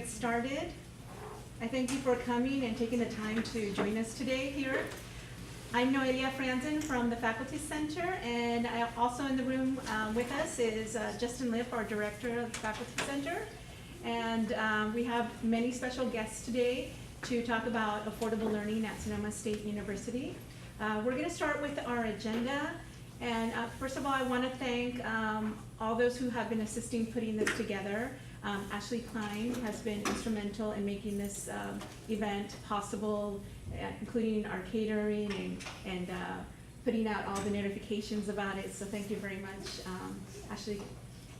get started. I thank you for coming and taking the time to join us today here. I'm Noelia Franzen from the Faculty Center, and also in the room with us is Justin Lipp, our Director of the Faculty Center. And we have many special guests today to talk about affordable learning at Sonoma State University. We're going to start with our agenda. And first of all, I want to thank all those who have been assisting putting this together. Ashley Klein has been instrumental in making this event possible, including our catering and putting out all the notifications about it. So thank you very much, Ashley.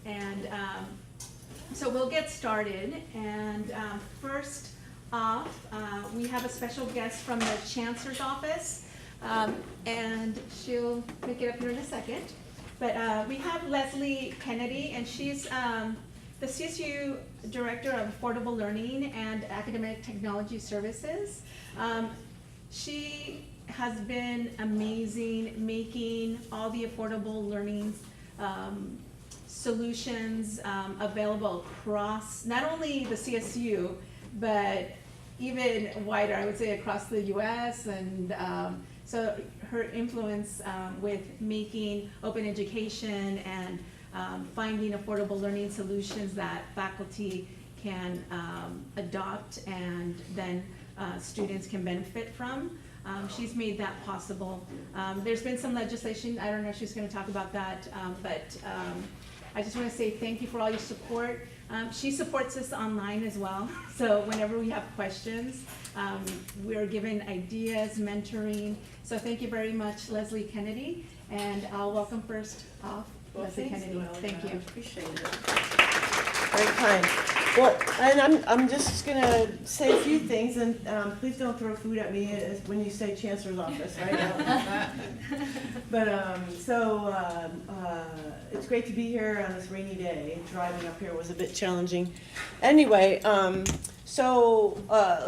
And so we'll get started. And first off, we have a special guest from the Chancellor's office. And she'll make it up here in a second. But we have Leslie Kennedy, and she's the CSU Director of Affordable Learning and Academic Technology Services. She has been amazing making all the affordable learning solutions available across not only the CSU, but even wider, I would say across the US. And so her influence with making open education and finding affordable learning solutions that faculty can adopt and then students can benefit from. She's made that possible. There's been some legislation, I don't know if she's going to talk about that, but I just want to say thank you for all your support. She supports us online as well, so whenever we have questions, we're given ideas, mentoring. So thank you very much, Leslie Kennedy, and I'll welcome first off Leslie Kennedy. Thank you. Appreciate it. Very kind. Well, and I'm just going to say a few things, and please don't throw food at me when you say Chancellor's office, right? But it's great to be here on this rainy day. Driving up here was a bit challenging. Anyway, a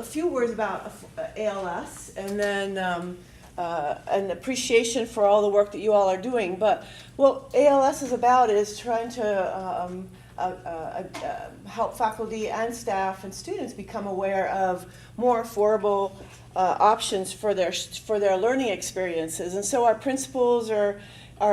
few words about ALS, and then an appreciation for all the work that you all are doing. But what ALS is about is trying to help faculty and staff and students become aware of more affordable options for their learning experiences. And so our principles are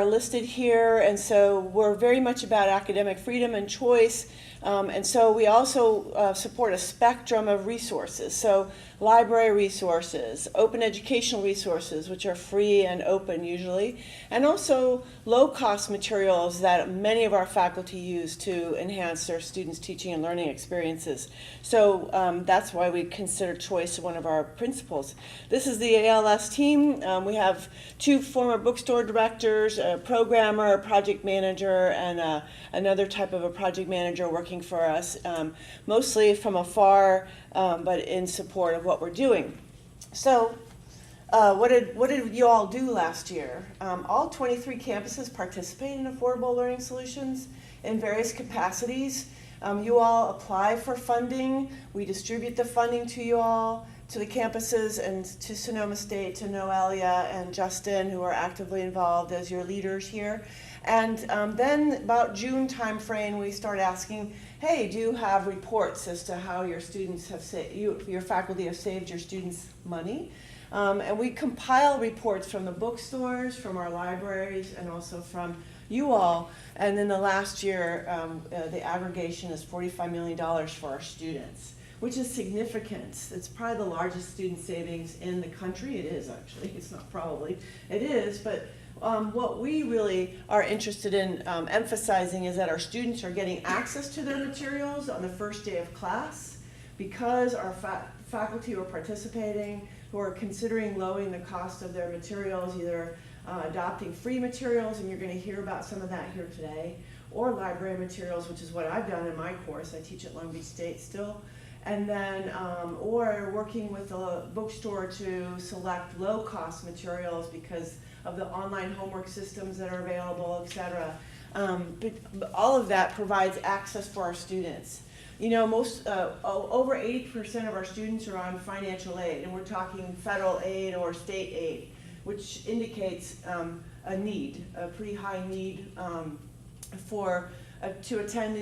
listed here, and so we're very much about academic freedom and choice. And so we also support a spectrum of resources. So library resources, open educational resources, which are free and open usually, and also low-cost materials that many of our faculty use to enhance their students' teaching and learning experiences. So that's why we consider choice one of our principles. This is the ALS team. We have 2 former bookstore directors, a programmer, a project manager, and another type of a project manager working for us, mostly from afar, but in support of what we're doing. So what did you all do last year? All 23 campuses participate in affordable learning solutions in various capacities. You all apply for funding. We distribute the funding to you all, to the campuses, and to Sonoma State, to Noelia and Justin, who are actively involved as your leaders here. And then about June timeframe, we start asking, hey, do you have reports as to how your students have your faculty have saved your students money? And we compile reports from the bookstores, from our libraries, and also from you all. And in the last year, the aggregation is $45 million for our students, which is significant. It's probably the largest student savings in the country. It is, actually. It's not probably. It is, but what we really are interested in emphasizing is that our students are getting access to their materials on the first day of class, because our faculty who are participating, who are considering lowering the cost of their materials, either adopting free materials, and you're going to hear about some of that here today, or library materials, which is what I've done in my course. I teach at Long Beach State still. And then, or working with a bookstore to select low-cost materials because of the online homework systems that are available, et cetera. But all of that provides access for our students. You know, over 80% of our students are on financial aid, and we're talking federal aid or state aid, which indicates a need, a pretty high need to attend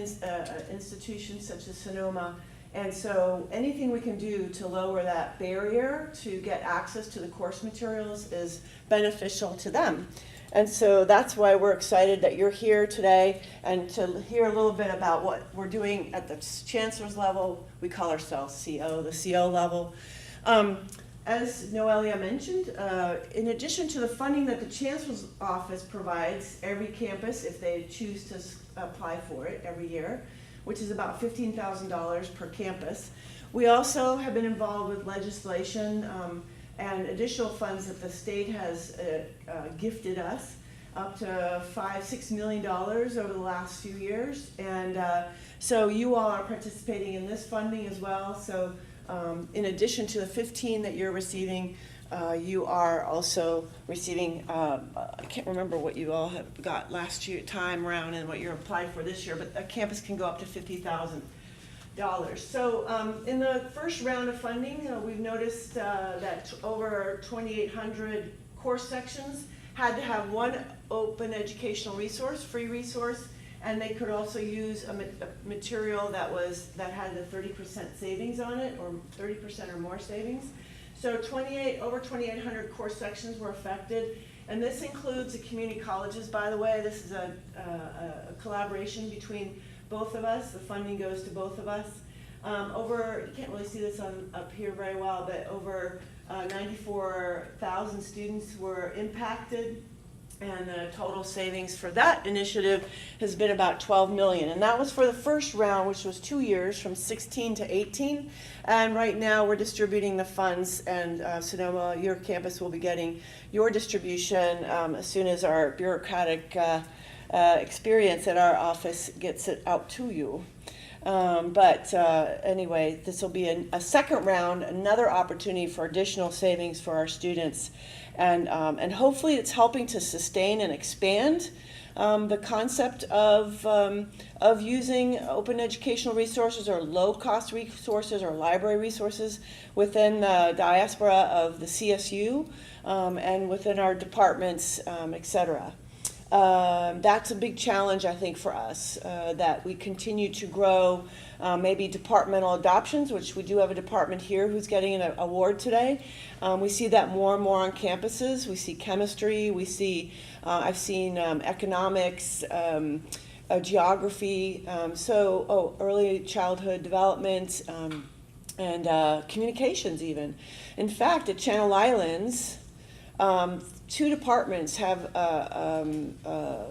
institutions such as Sonoma And so anything we can do to lower that barrier to get access to the course materials is beneficial to them. And so that's why we're excited that you're here today and to hear a little bit about what we're doing at the chancellor's level. We call ourselves CO, the CO level. As Noelia mentioned, in addition to the funding that the chancellor's office provides every campus if they choose to apply for it every year, which is about $15,000 per campus, we also have been involved with legislation and additional funds that the state has gifted us, up to $5-6 million over the last few years. And so you all are participating in this funding as well. So in addition to the 15 that you're receiving, you are also receiving, I can't remember what you all have got last year time around and what you're applied for this year, but a campus can go up to $50,000. So in the first round of funding, we've noticed that over 2,800 course sections had to have one open educational resource, free resource, and they could also use a material that had a 30% savings on it, or 30% or more savings. So over 2,800 course sections were affected, and this includes the community colleges, by the way. This is a collaboration between both of us. The funding goes to both of us. You can't really see this up here very well, but over 94,000 students were impacted, and the total savings for that initiative has been about $12 million. And that was for the first round, which was 2 years, from 16 to 18. And right now we're distributing the funds, and Sonoma, your campus will be getting your distribution as soon as our bureaucratic experience at our office gets it out to you. Anyway, this will be a second round, another opportunity for additional savings for our students. And hopefully it's helping to sustain and expand the concept of using open educational resources or low-cost resources or library resources within the diaspora of the CSU and within our departments, et cetera. That's a big challenge, I think, for us, that we continue to grow maybe departmental adoptions, which we do have a department here who's getting an award today. We see that more and more on campuses. We see chemistry, we see, I've seen economics, geography, early childhood development, and communications even. In fact, at Channel Islands, 2 departments have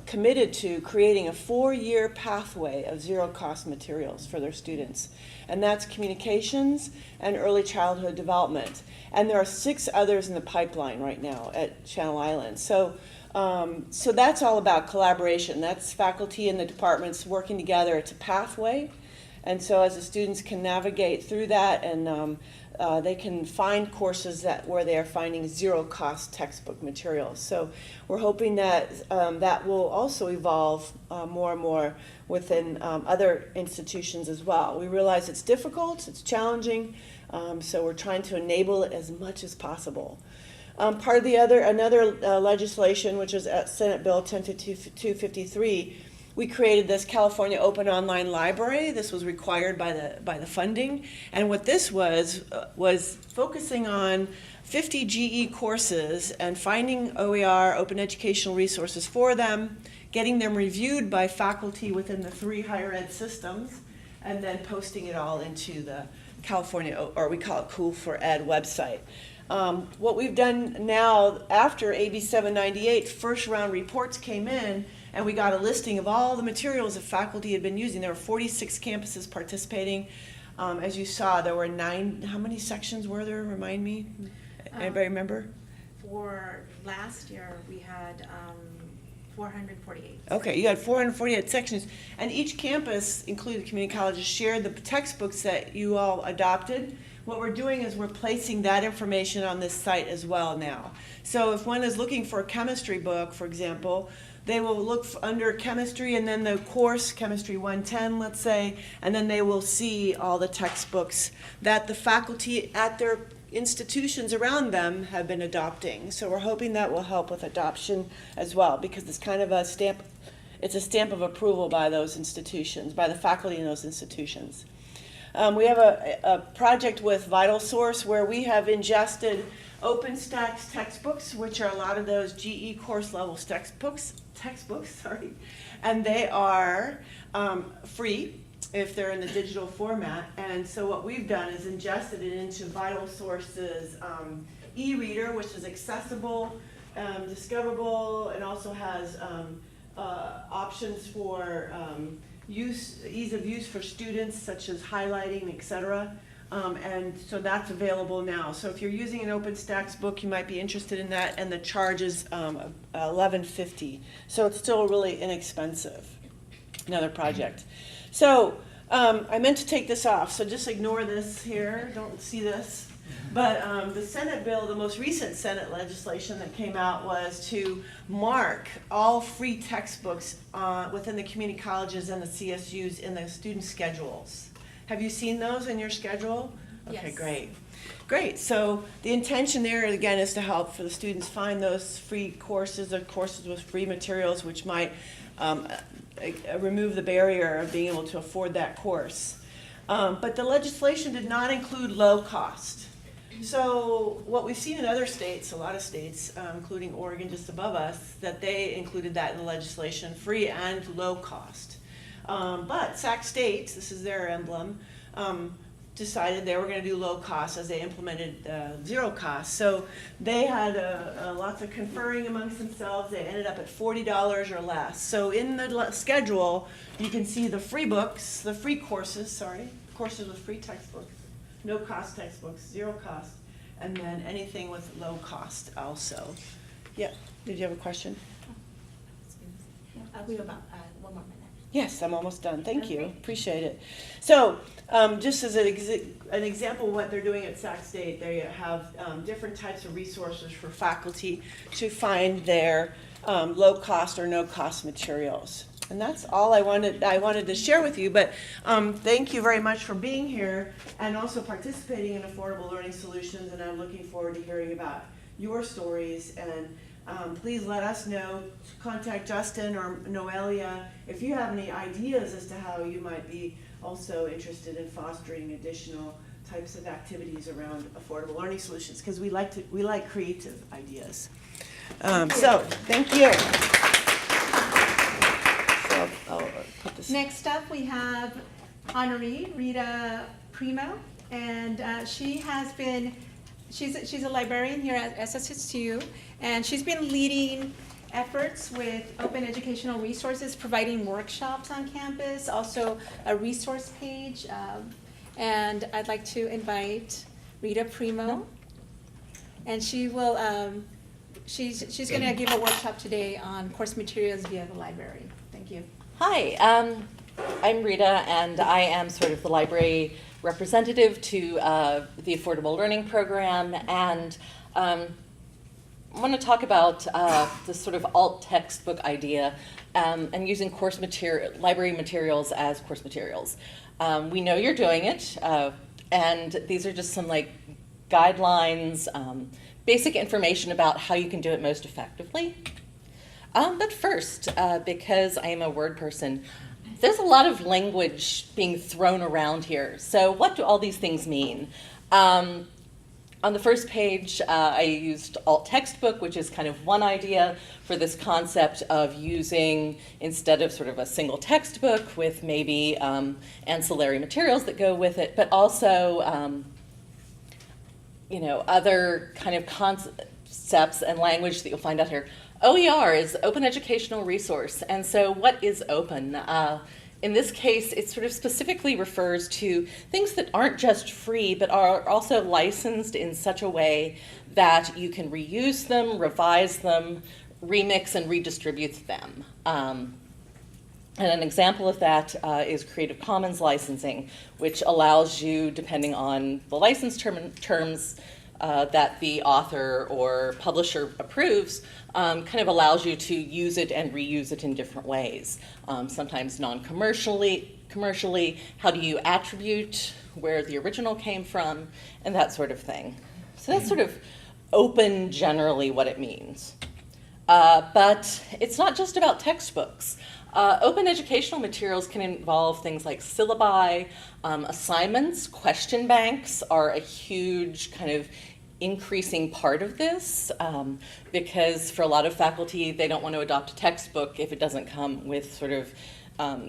committed to creating a 4-year pathway of zero-cost materials for their students. And that's communications and early childhood development. And there are 6 others in the pipeline right now at Channel Islands. So that's all about collaboration. That's faculty and the departments working together. It's a pathway. And so as the students can navigate through that, and they can find courses where they are finding zero-cost textbook materials. So we're hoping that that will also evolve more and more within other institutions as well. We realize it's difficult, it's challenging, so we're trying to enable it as much as possible. Part of another legislation, which is at Senate Bill 1052-53, we created this California Open Online Library. This was required by the funding, and what this was focusing on 50 GE courses and finding OER, open educational resources for them, getting them reviewed by faculty within the 3 higher ed systems, and then posting it all into the California, or we call it Cool for Ed website. What we've done now, after AB 798, first round reports came in, and we got a listing of all the materials that faculty had been using. There were 46 campuses participating. As you saw, there were 9, how many sections were there, remind me? Anybody remember? For last year, we had 448. Okay, you had 448 sections, and each campus, including community colleges, shared the textbooks that you all adopted. What we're doing is we're placing that information on this site as well now. So if one is looking for a chemistry book, for example, they will look under chemistry and then the course, Chemistry 110, let's say, and then they will see all the textbooks that the faculty at their institutions around them have been adopting. So we're hoping that will help with adoption as well, because it's kind of a stamp of approval by those institutions, by the faculty in those institutions. We have a project with VitalSource where we have ingested OpenStax textbooks, which are a lot of those GE course level textbooks, and they are free if they're in the digital format. And so what we've done is ingested it into VitalSource's e-reader, which is accessible, discoverable, and also has options for ease of use for students, such as highlighting, etc. And so that's available now. So if you're using an OpenStax book, you might be interested in that, and the charge is $11.50. So it's still really inexpensive. Another project. So I meant to take this off, so just ignore this here, don't see this. But the Senate bill, the most recent Senate legislation that came out, was to mark all free textbooks within the community colleges and the CSUs in the student schedules. Have you seen those in your schedule? Okay, Yes. great. Great, so the intention there, again, is to help for the students find those free courses or courses with free materials, which might remove the barrier of being able to afford that course. But the legislation did not include low cost. So what we've seen in other states, a lot of states, including Oregon just above us, that they included that in the legislation, free and low cost. But Sac State, this is their emblem, decided they were going to do low cost as they implemented zero cost. So they had lots of conferring amongst themselves. They ended up at $40 or less. So in the schedule, you can see the free books, the free courses, courses with free textbooks, no cost textbooks, zero cost, and then anything with low cost also. Yeah, did you have a question? We have about 1 more minute. Yes, I'm almost done. Thank you. Okay. Appreciate it. So, just as an example of what they're doing at Sac State, they have different types of resources for faculty to find their low-cost or no-cost materials. And that's all I wanted to share with you. But thank you very much for being here and also participating in Affordable Learning Solutions. And I'm looking forward to hearing about your stories. And please let us know. Contact Justin or Noelia if you have any ideas as to how you might be also interested in fostering additional types of activities around affordable learning solutions, because we like creative ideas. So thank you. So I'll put this. Next up, we have honoree Rita Premo, and she's a librarian here at SSSU, and she's been leading efforts with open educational resources, providing workshops on campus, also a resource page, and I'd like to invite Rita Premo, and she will. She's going to give a workshop today on course materials via the library. Thank you. Hi, I'm Rita, and I am sort of the library representative to the Affordable Learning Program, and I want to talk about this sort of alt textbook idea and using library materials as course materials. We know you're doing it, and these are just some guidelines, basic information about how you can do it most effectively. But first, because I am a word person, there's a lot of language being thrown around here. So what do all these things mean? On the first page, I used alt textbook, which is kind of one idea for this concept of using, instead of sort of a single textbook with maybe ancillary materials that go with it, but also other kind of concepts and language that you'll find out here. OER is Open Educational Resource, and so what is open? In this case, it sort of specifically refers to things that aren't just free, but are also licensed in such a way that you can reuse them, revise them, remix, and redistribute them. And an example of that is Creative Commons licensing, which allows you, depending on the license terms that the author or publisher approves, kind of allows you to use it and reuse it in different ways. Sometimes non-commercially, how do you attribute where the original came from, and that sort of thing. So that's sort of open generally what it means. But it's not just about textbooks. Open educational materials can involve things like syllabi, assignments. Question banks are a huge kind of increasing part of this because for a lot of faculty, they don't want to adopt a textbook if it doesn't come with sort of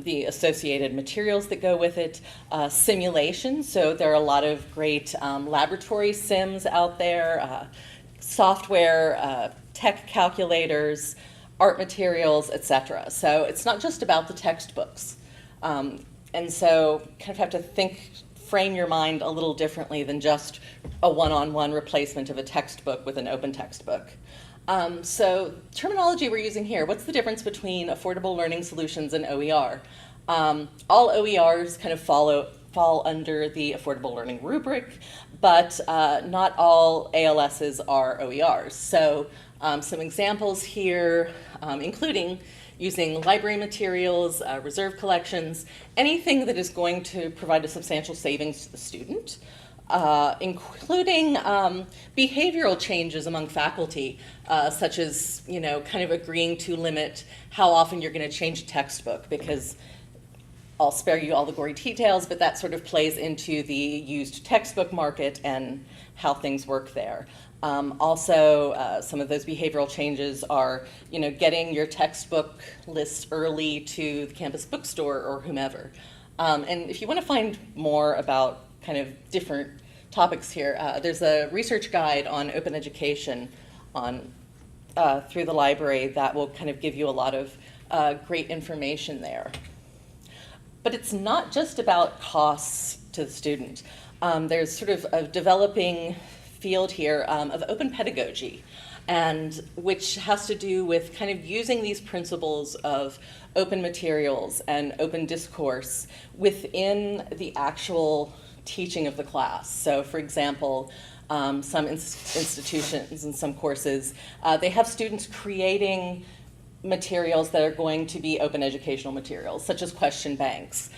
the associated materials that go with it. Simulation, so there are a lot of great laboratory sims out there, software, tech calculators, art materials, etc. So it's not just about the textbooks. And so kind of have to frame your mind a little differently than just a one-on-one replacement of a textbook with an open textbook. So terminology we're using here, what's the difference between affordable learning solutions and OER? All OERs kind of fall under the affordable learning rubric, but not all ALSs are OERs. So some examples here, including using library materials, reserve collections, anything that is going to provide a substantial savings to the student, including behavioral changes among faculty, such as, kind of agreeing to limit how often you're going to change a textbook, because I'll spare you all the gory details, but that sort of plays into the used textbook market and how things work there. Also, some of those behavioral changes are, getting your textbook list early to the campus bookstore or whomever. And if you want to find more about kind of different topics here, there's a research guide on open education through the library that will kind of give you a lot of great information there. But it's not just about costs to the student. There's sort of a developing field here of open pedagogy, and which has to do with kind of using these principles of open materials and open discourse within the actual teaching of the class. So for example, some institutions and some courses, they have students creating materials that are going to be open educational materials, such as question banks,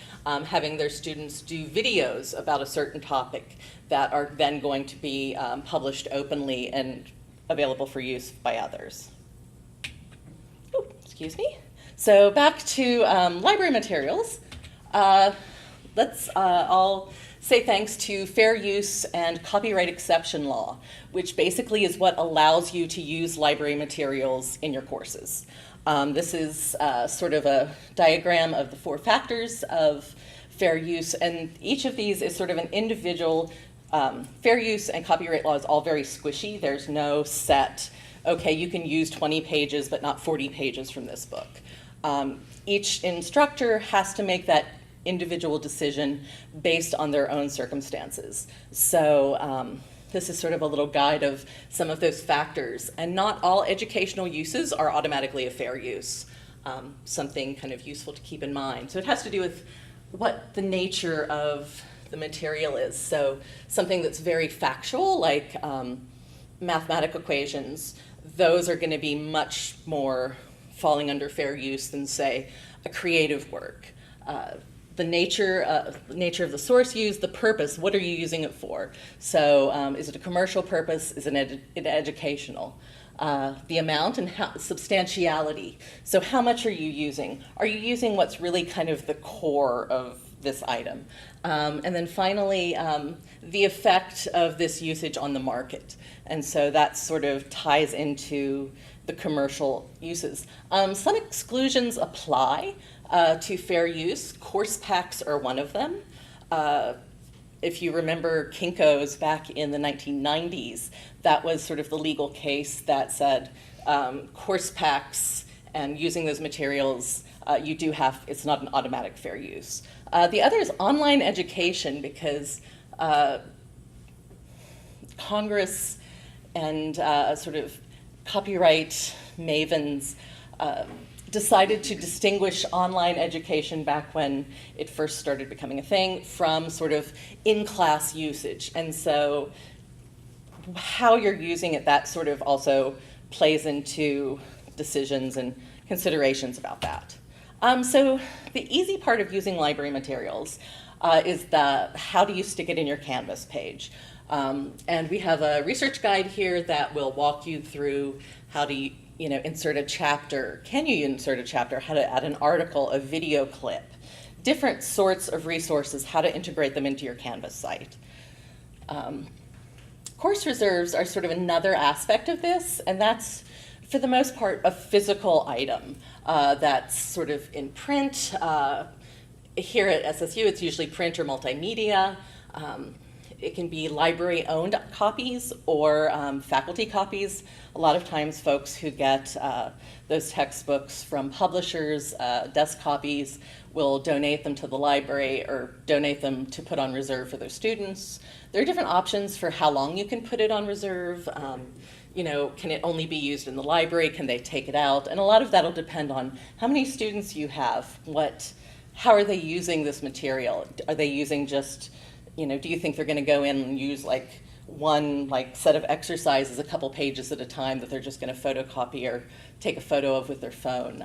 having their students do videos about a certain topic that are then going to be published openly and available for use by others. Ooh, excuse me. So back to library materials. Let's all say thanks to fair use and copyright exception law, which basically is what allows you to use library materials in your courses. This is sort of a diagram of the 4 factors of fair use, and each of these is sort of an individual. Fair use and copyright law is all very squishy. There's no set, okay, you can use 20 pages but not 40 pages from this book. Each instructor has to make that individual decision based on their own circumstances. So this is sort of a little guide of some of those factors, and not all educational uses are automatically a fair use. Something kind of useful to keep in mind. So it has to do with what the nature of the material is. So something that's very factual, like mathematical equations, those are going to be much more falling under fair use than, say, a creative work. The nature of the source used, the purpose, what are you using it for? So is it a commercial purpose? Is it educational? The amount and substantiality. So how much are you using? Are you using what's really kind of the core of this item? And then finally, the effect of this usage on the market. And so that sort of ties into the commercial uses. Some exclusions apply to fair use. Course packs are one of them. If you remember Kinko's back in the 1990s, that was sort of the legal case that said course packs and using those materials, it's not an automatic fair use. The other is online education, because Congress and sort of copyright mavens decided to distinguish online education back when it first started becoming a thing from sort of in-class usage. And so how you're using it, that sort of also plays into decisions and considerations about that. So the easy part of using library materials is how do you stick it in your Canvas page. And we have a research guide here that will walk you through how to insert a chapter, can you insert a chapter, how to add an article, a video clip, different sorts of resources, how to integrate them into your Canvas site. Course reserves are sort of another aspect of this, and that's, for the most part, a physical item that's sort of in print. Here at SSU, it's usually print or multimedia. It can be library-owned copies or faculty copies. A lot of times folks who get those textbooks from publishers, desk copies, will donate them to the library or donate them to put on reserve for their students. There are different options for how long you can put it on reserve. Can it only be used in the library? Can they take it out? And a lot of that will depend on how many students you have. How are they using this material? Are they using just, do you think they're going to go in and use one set of exercises a couple pages at a time that they're just going to photocopy or take a photo of with their phone?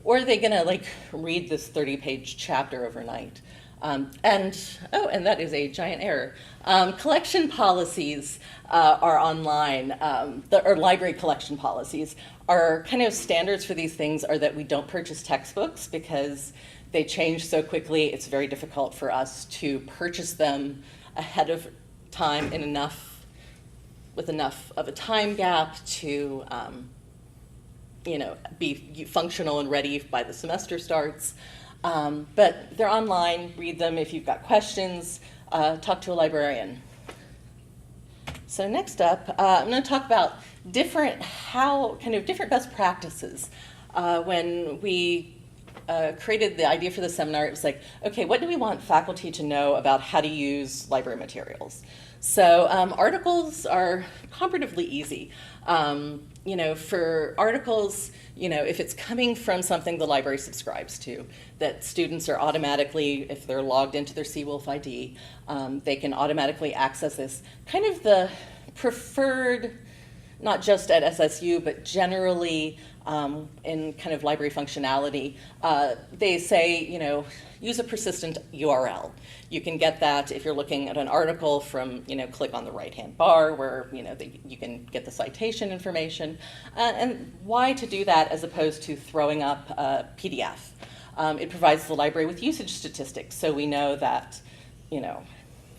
Or are they going to read this 30-page chapter overnight? And that is a giant error. Collection policies are online, or library collection policies are kind of standards for these things are that we don't purchase textbooks because they change so quickly. It's very difficult for us to purchase them ahead of time with enough of a time gap to be functional and ready by the semester starts. But they're online, read them. If you've got questions, talk to a librarian. So next up, I'm going to talk about different best practices. When we created the idea for the seminar, it was okay, what do we want faculty to know about how to use library materials? So articles are comparatively easy. For articles, if it's coming from something the library subscribes to, that students are automatically, if they're logged into their CWolf ID, they can automatically access this. Kind of the preferred, not just at SSU, but generally in kind of library functionality, they say, use a persistent URL. You can get that if you're looking at an article from, click on the right-hand bar where, you can get the citation information. And why to do that as opposed to throwing up a PDF? It provides the library with usage statistics, so we know that,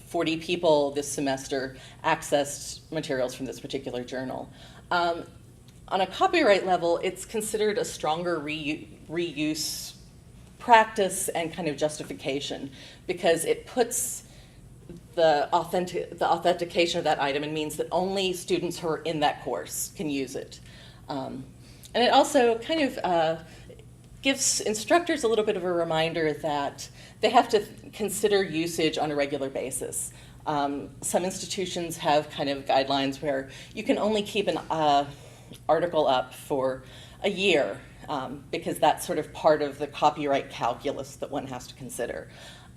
40 people this semester accessed materials from this particular journal. On a copyright level, it's considered a stronger reuse practice and kind of justification because it puts the authentication of that item and means that only students who are in that course can use it. And it also kind of gives instructors a little bit of a reminder that they have to consider usage on a regular basis. Some institutions have kind of guidelines where you can only keep an article up for a year because that's sort of part of the copyright calculus that one has to consider.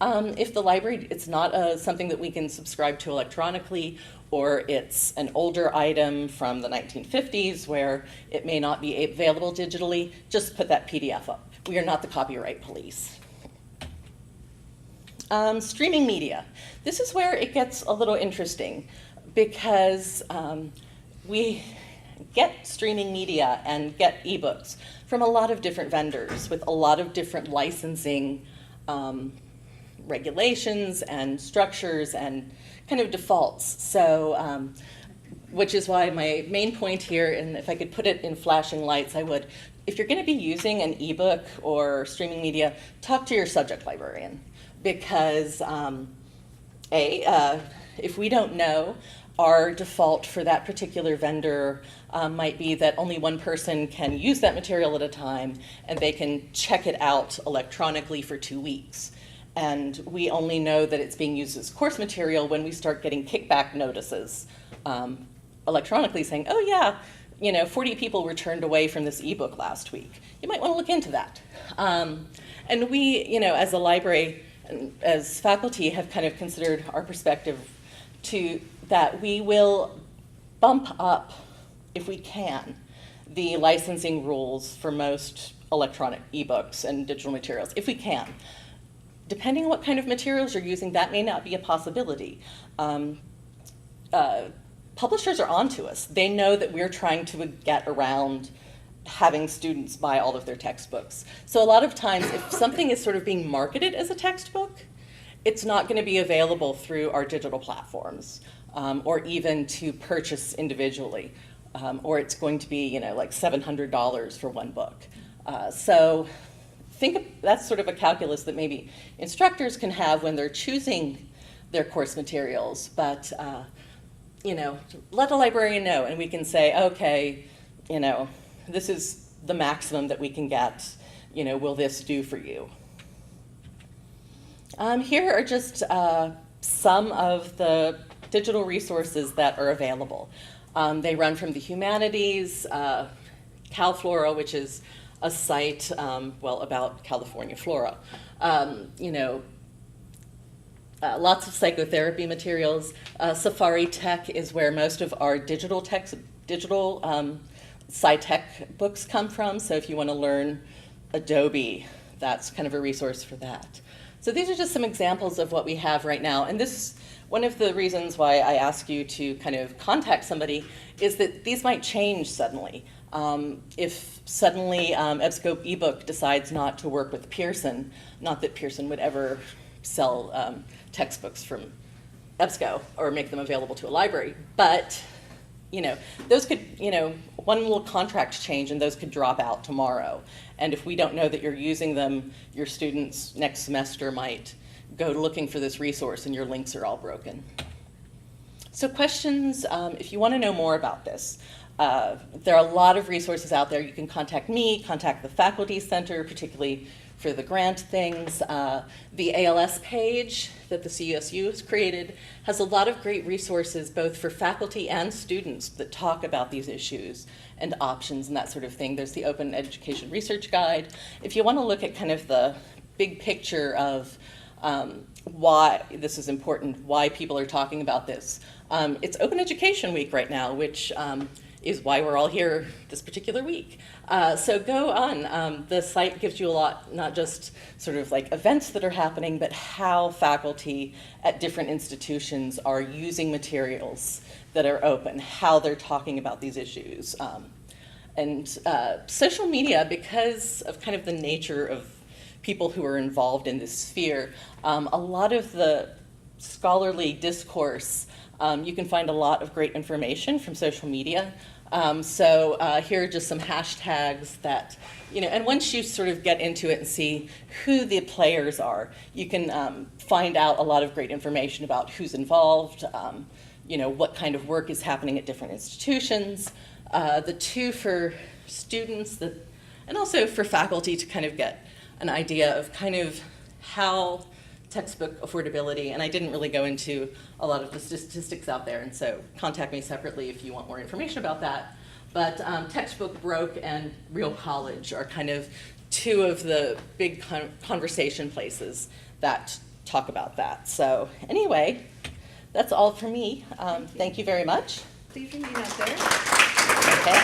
If the library, it's not something that we can subscribe to electronically, or it's an older item from the 1950s where it may not be available digitally, just put that PDF up. We are not the copyright police. Streaming media. This is where it gets a little interesting because we get streaming media and get ebooks from a lot of different vendors with a lot of different licensing regulations and structures and kind of defaults. So, which is why my main point here, and if I could put it in flashing lights, I would. If you're going to be using an ebook or streaming media, talk to your subject librarian because if we don't know, our default for that particular vendor might be that only one person can use that material at a time and they can check it out electronically for 2 weeks. And we only know that it's being used as course material when we start getting kickback notices electronically saying, oh yeah, 40 people returned away from this ebook last week. You might want to look into that. And we, as a library, as faculty, have kind of considered our perspective to that we will bump up, if we can, the licensing rules for most electronic ebooks and digital materials, if we can. Depending on what kind of materials you're using, that may not be a possibility. Publishers are onto us. They know that we're trying to get around having students buy all of their textbooks. So a lot of times, if something is sort of being marketed as a textbook, it's not going to be available through our digital platforms, or even to purchase individually, or it's going to be, like $700 for one book. So that's sort of a calculus that maybe instructors can have when they're choosing their course materials, but let a librarian know, and we can say, okay, this is the maximum that we can get, will this do for you? Here are just some of the digital resources that are available. They run from the humanities, CalFlora, which is a site, about California flora. Lots of psychotherapy materials. Safari Tech is where most of our digital sci-tech books come from. So if you want to learn Adobe, that's kind of a resource for that. So these are just some examples of what we have right now. And this, one of the reasons why I ask you to kind of contact somebody is that these might change suddenly. If suddenly EBSCO ebook decides not to work with Pearson, not that Pearson would ever sell textbooks from EBSCO or make them available to a library, but those could, one little contract change and those could drop out tomorrow. And if we don't know that you're using them, your students next semester might go looking for this resource and your links are all broken. So questions, if you want to know more about this, there are a lot of resources out there. You can contact me, contact the Faculty Center, particularly for the grant things. The ALS page that the CSU has created has a lot of great resources both for faculty and students that talk about these issues and options and that sort of thing. There's the Open Education Research Guide. If you want to look at kind of the big picture of why this is important, why people are talking about this, it's Open Education Week right now, which is why we're all here this particular week. So go on. The site gives you a lot, not just sort of like events that are happening, but how faculty at different institutions are using materials that are open, how they're talking about these issues. And social media, because of kind of the nature of people who are involved in this sphere, a lot of the scholarly discourse, you can find a lot of great information from social media. So here are just some hashtags that, and once you sort of get into it and see who the players are, you can find out a lot of great information about who's involved, what kind of work is happening at different institutions, the two for students, and also for faculty to kind of get an idea of kind of how textbook affordability, and I didn't really go into a lot of the statistics out there, and so contact me separately if you want more information about that. But textbook broke and real college are kind of two of the big conversation places that talk about that. So anyway, that's all for me. Thank you very much. Please remain up there. Okay.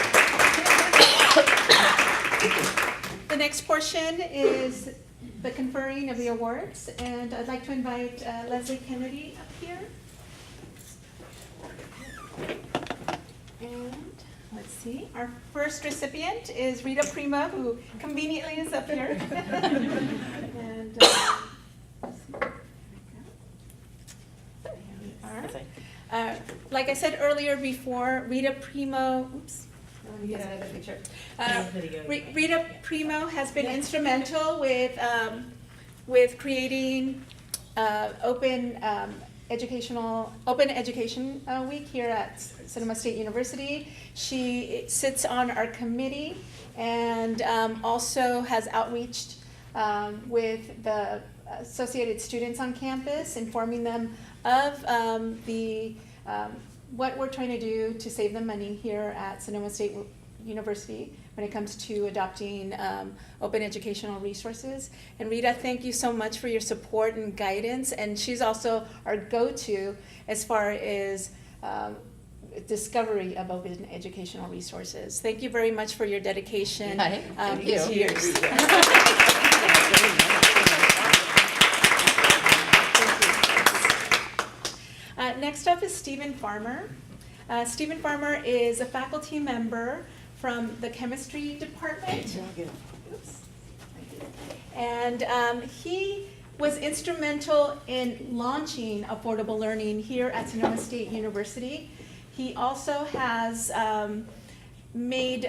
The next portion is the conferring of the awards, and I'd like to invite Leslie Kennedy up here. And let's see, our first recipient is Rita Primo, who conveniently is up here. And there we are. Like I said earlier before, Rita Primo, oops. Let me get out of the picture. Rita Primo has been instrumental with creating Open Education Week here at Sonoma State University. She sits on our committee and also has outreached with the associated students on campus, informing them of what we're trying to do to save them money here at Sonoma State University when it comes to adopting open educational resources. And Rita, thank you so much for your support and guidance. And she's also our go-to as far as discovery of open educational resources. Thank you very much for your dedication these years. Next up is Stephen Farmer. Stephen Farmer is a faculty member from the chemistry department. Yeah, I'll get it. Oops. And he was instrumental in launching affordable learning here at Sonoma State University. He also has made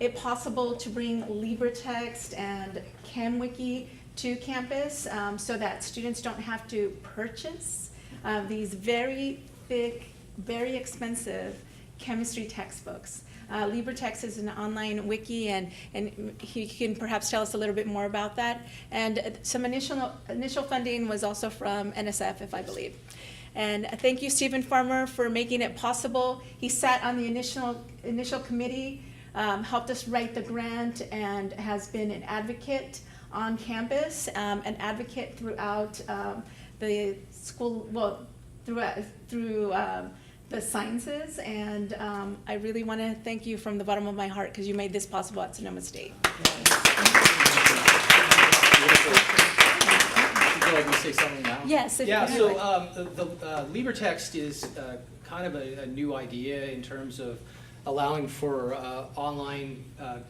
it possible to bring LibreText and ChemWiki to campus so that students don't have to purchase these very thick, very expensive chemistry textbooks. LibreText is an online wiki, and he can perhaps tell us a little bit more about that. And some initial funding was also from NSF, if I believe. And thank you, Stephen Farmer, for making it possible. He sat on the initial committee, helped us write the grant, and has been an advocate on campus, an advocate throughout the school, well, through the sciences, and I really want to thank you from the bottom of my heart because you made this possible at Sonoma State. Would you like me to say something now? Yes. If Yeah, you so would. the LibreText is kind of a new idea in terms of allowing for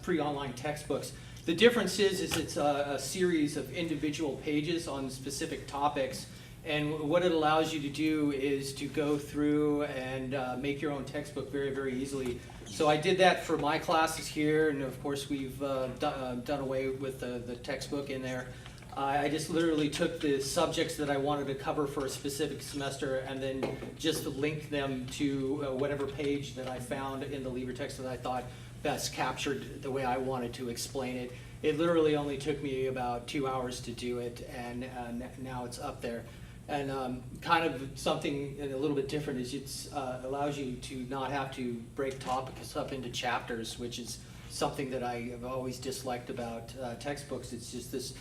free online textbooks. The difference is it's a series of individual pages on specific topics. And what it allows you to do is to go through and make your own textbook very, very easily. So I did that for my classes here, and of course we've done away with the textbook in there. I just literally took the subjects that I wanted to cover for a specific semester and then just linked them to whatever page that I found in the LibreText that I thought best captured the way I wanted to explain it. It literally only took me about 2 hours to do it, and now it's up there. And kind of something a little bit different is it allows you to not have to break topics up into chapters, which is something that I have always disliked about textbooks. It's just this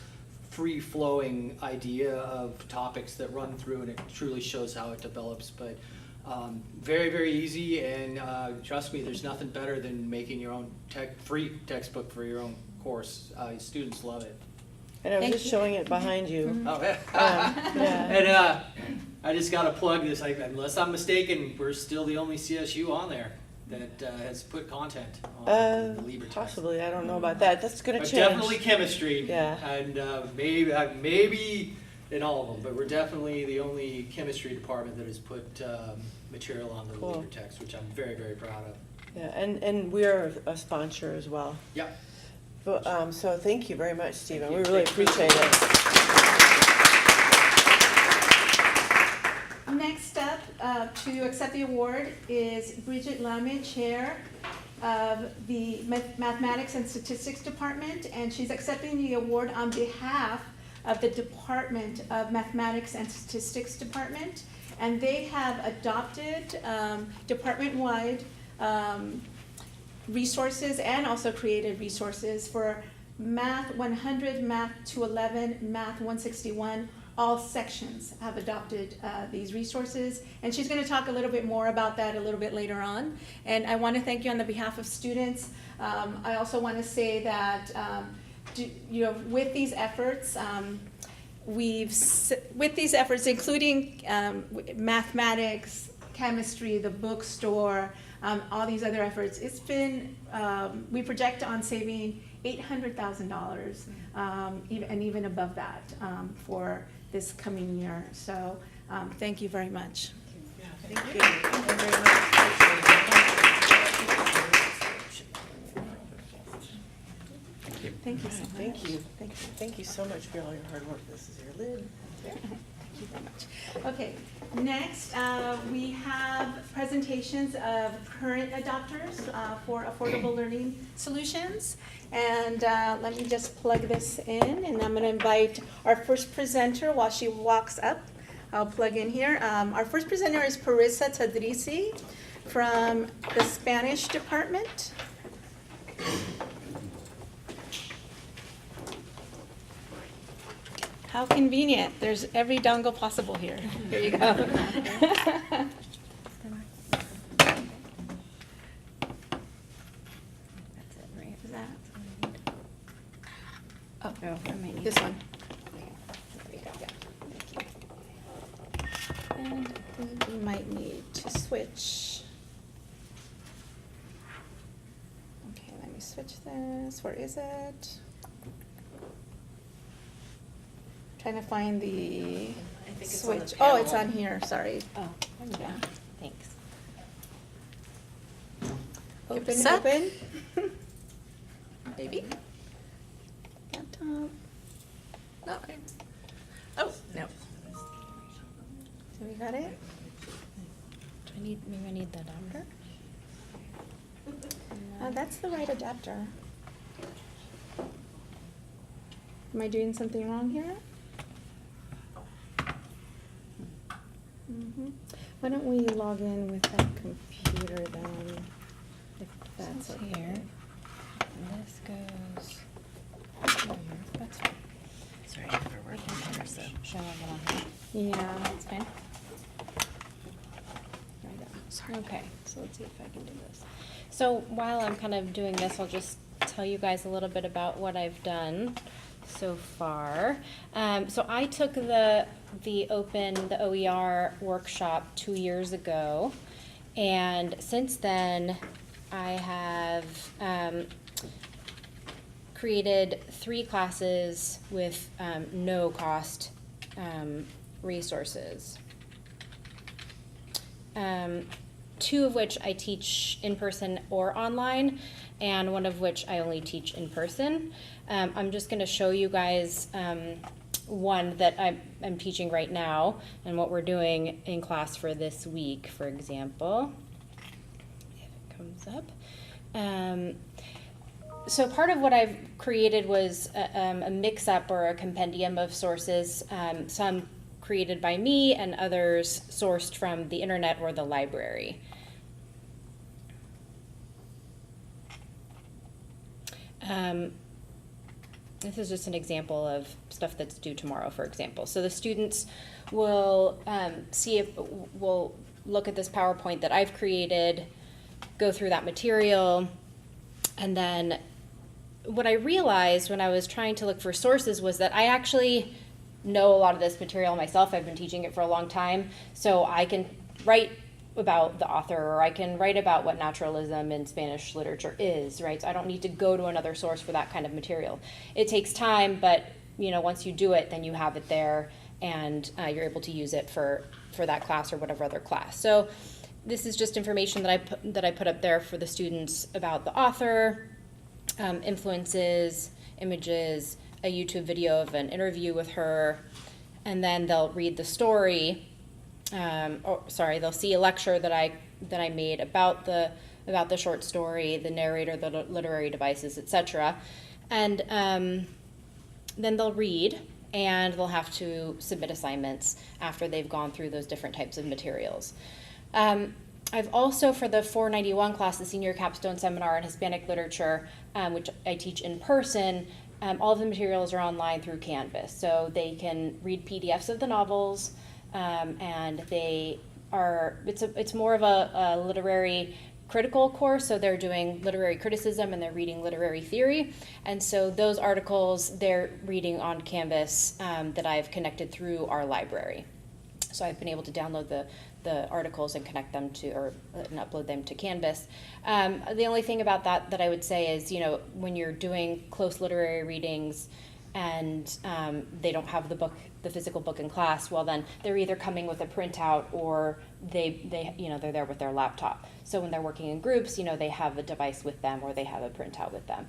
free-flowing idea of topics that run through, and it truly shows how it develops. But very, very easy, and trust me, there's nothing better than making your own free textbook for your own course. Students love it. And I was Thank just you. showing it behind you. Oh, yeah. Yeah. And I just got to plug this. Unless I'm mistaken, we're still the only CSU on there that has put content on the LibreText. Possibly, I don't know about that. That's going to But change. definitely chemistry. Yeah. And maybe in all of them, but we're definitely the only chemistry department that has put material on the Cool. LibreText, which I'm very, very proud of. Yeah, and we're a sponsor as well. Yep. But, so thank you very much, Stephen. Thank We you. really appreciate it. Next up to accept the award is Brigitte Lahme, Chair of the Mathematics and Statistics Department, and she's accepting the award on behalf of the Department of Mathematics and Statistics Department, and they have adopted department-wide resources and also created resources for Math 100, Math 211, Math 161. All sections have adopted these resources, and she's going to talk a little bit more about that a little bit later on. And I want to thank you on the behalf of students. I also want to say that with these efforts, including mathematics, chemistry, the bookstore, all these other efforts, it's been, we project on saving $800,000 and even above that for this coming year. So thank you very much. Thank you. Thank you very much. Thank you so much. Thank you. Thank you so much for all your hard work. This is your lid. Thank you very much. Okay, next we have presentations of current adopters for affordable learning solutions. And let me just plug this in, and I'm going to invite our first presenter while she walks up. I'll plug in here. Our first presenter is Parissa Tadrissi from the Spanish department. How convenient. There's every dongle possible here. Here you go. That's it, right? Is that? Oh, no, this one. There you go. Thank you. And we might need to switch. Okay, let switch this. Where is it? Trying to find the I think it's on the switch. Oh, it's panel. on here. Sorry. Oh, Yeah. thanks. Open, Set. open. Maybe? Laptop. No. Oh, no. So we got it. Do I need, maybe I need the adapter? That's the right adapter. Am I doing something wrong here? Why don't we log in with that computer then? If that's This is okay. here. And this goes here. That's fine. Sorry, I never worked on computer, so show them on here. Yeah, that's fine. There we go. Sorry. Okay, so let's see if I can do this. So while I'm kind of doing this, I'll just tell you guys a little bit about what I've done so far. So I took the OER workshop 2 years ago, and since then I have created 3 classes with no cost resources. 2 of which I teach in person or online, and 1 of which I only teach in person. I'm just going to show you guys one that I'm teaching right now and what we're doing in class for this week, for example. If it comes up. So part of what I've created was a mix-up or a compendium of sources, some created by me and others sourced from the internet or the library. This is just an example of stuff that's due tomorrow, for example. So the students will will look at this PowerPoint that I've created, go through that material, and then what I realized when I was trying to look for sources was that I actually know a lot of this material myself. I've been teaching it for a long time, so I can write about the author, or I can write about what naturalism in Spanish literature is, right? So I don't need to go to another source for that kind of material. It takes time, but once you do it, then you have it there, and you're able to use it for that class or whatever other class. So this is just information that I put up there for the students about the author, influences, images, a YouTube video of an interview with her, and then they'll read the story. They'll see a lecture that I made about the short story, the narrator, the literary devices, etc. And then they'll read, and they'll have to submit assignments after they've gone through those different types of materials. I've also, for the 491 class, the Senior Capstone Seminar in Hispanic Literature, which I teach in person, all of the materials are online through Canvas. So they can read PDFs of the novels, and it's more of a literary critical course, so they're doing literary criticism and they're reading literary theory, and so those articles they're reading on Canvas that I've connected through our library. So I've been able to download the articles and connect them to, and upload them to Canvas. The only thing about that I would say is, when you're doing close literary readings and they don't have the physical book in class, well then they're either coming with a printout or they're there with their laptop. So when they're working in groups, they have a device with them or they have a printout with them.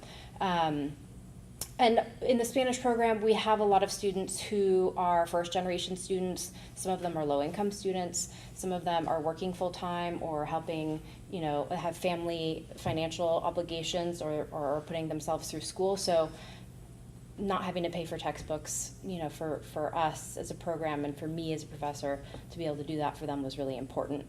And in the Spanish program, we have a lot of students who are first-generation students. Some of them are low-income students. Some of them are working full-time or helping, have family financial obligations or are putting themselves through school. So not having to pay for textbooks, for us as a program and for me as a professor to be able to do that for them was really important.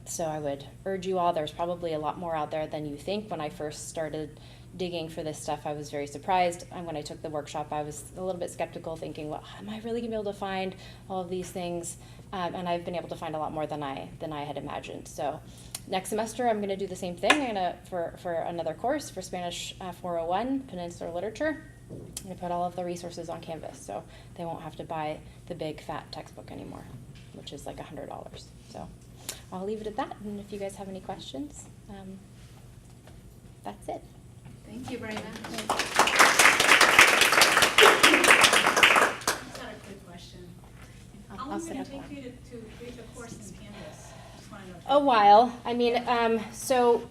So I would urge you all, there's probably a lot more out there than you think. When I first started digging for this stuff, I was very surprised. And when I took the workshop, I was a little bit skeptical, thinking, well, am I really gonna be able to find all of these things? And I've been able to find a lot more than I had imagined. So next semester, I'm gonna do the same thing. I'm gonna, for another course, for Spanish 401, Peninsular Literature, I'm gonna put all of the resources on Canvas, so they won't have to buy the big fat textbook anymore, which is like $100. So I'll leave it at that, and if you guys have any questions, that's it. Thank you, Brenda. I've got a quick question. How I'll long is it set going up to take one. you to create a course in Canvas? Just want to know. A while. I mean, so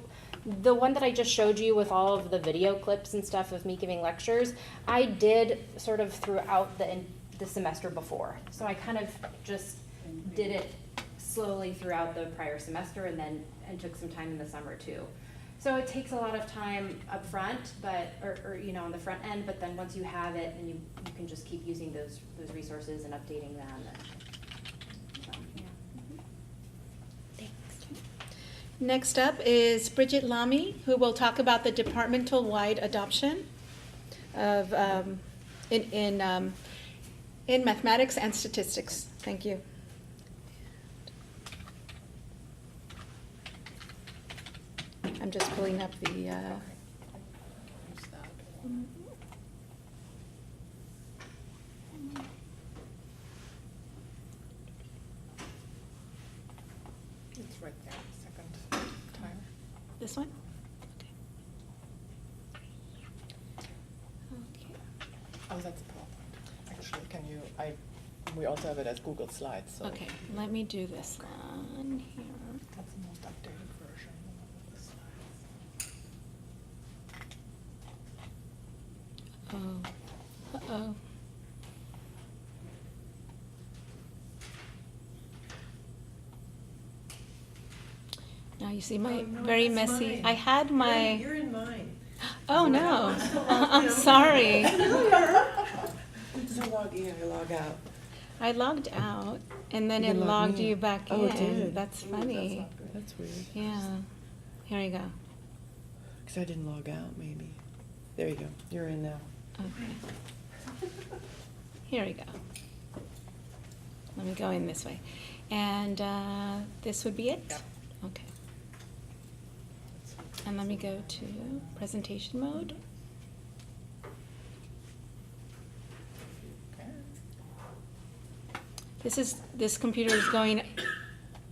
the one that I just showed you with all of the video clips and stuff of me giving lectures, I did sort of throughout the semester before. So I kind of just did it slowly throughout the prior semester and took some time in the summer too. So it takes a lot of time up front, but or you know, on the front end, but then once you have it, and you can just keep using those resources and updating them. And, so, yeah. Next up is Brigitte Lahme, who will talk about the departmental-wide adoption of in mathematics and statistics. Thank you. I'm just pulling up the. It's right there, second time. This one? Okay. Okay. Oh, that's a PowerPoint. Actually, we also have it as Google Slides, so. Okay, let me do this one here. That's the most updated version of the slides. Oh, uh-oh. Now you see my very messy, I had my, You're in mine. oh no, I'm sorry. So log in or log out. I logged out and then You it logged logged me you in. back in. Oh, it did? That's Ooh, funny. not good. That's weird. Yeah, here we go. Because I didn't log out, maybe. There you go. You're in now. Okay. Here we go. Let me go in this way. And this would be it? Yep. Okay. And let me go to presentation mode. Okay. This computer is going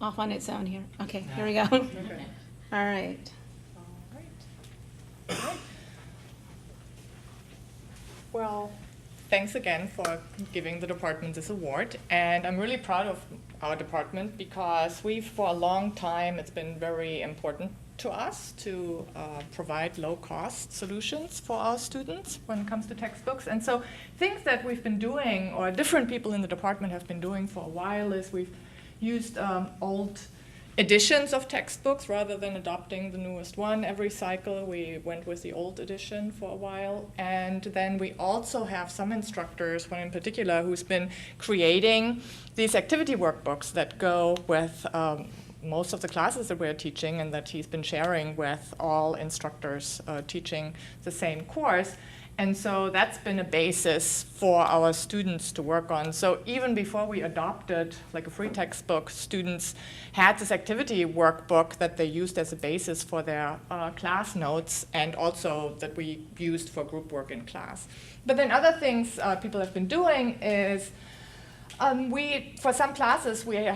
off on its own here. Okay, here we go. Okay. All right. All right. Well, thanks again for giving the department this award. And I'm really proud of our department because for a long time, it's been very important to us to provide low-cost solutions for our students when it comes to textbooks. And so things that we've been doing, or different people in the department have been doing for a while, is we've used old editions of textbooks rather than adopting the newest one every cycle. We went with the old edition for a while. And then we also have some instructors, one in particular, who's been creating these activity workbooks that go with most of the classes that we're teaching and that he's been sharing with all instructors teaching the same course. And so that's been a basis for our students to work on. So even before we adopted like a free textbook, students had this activity workbook that they used as a basis for their class notes, and also that we used for group work in class. But then other things people have been doing is for some classes, we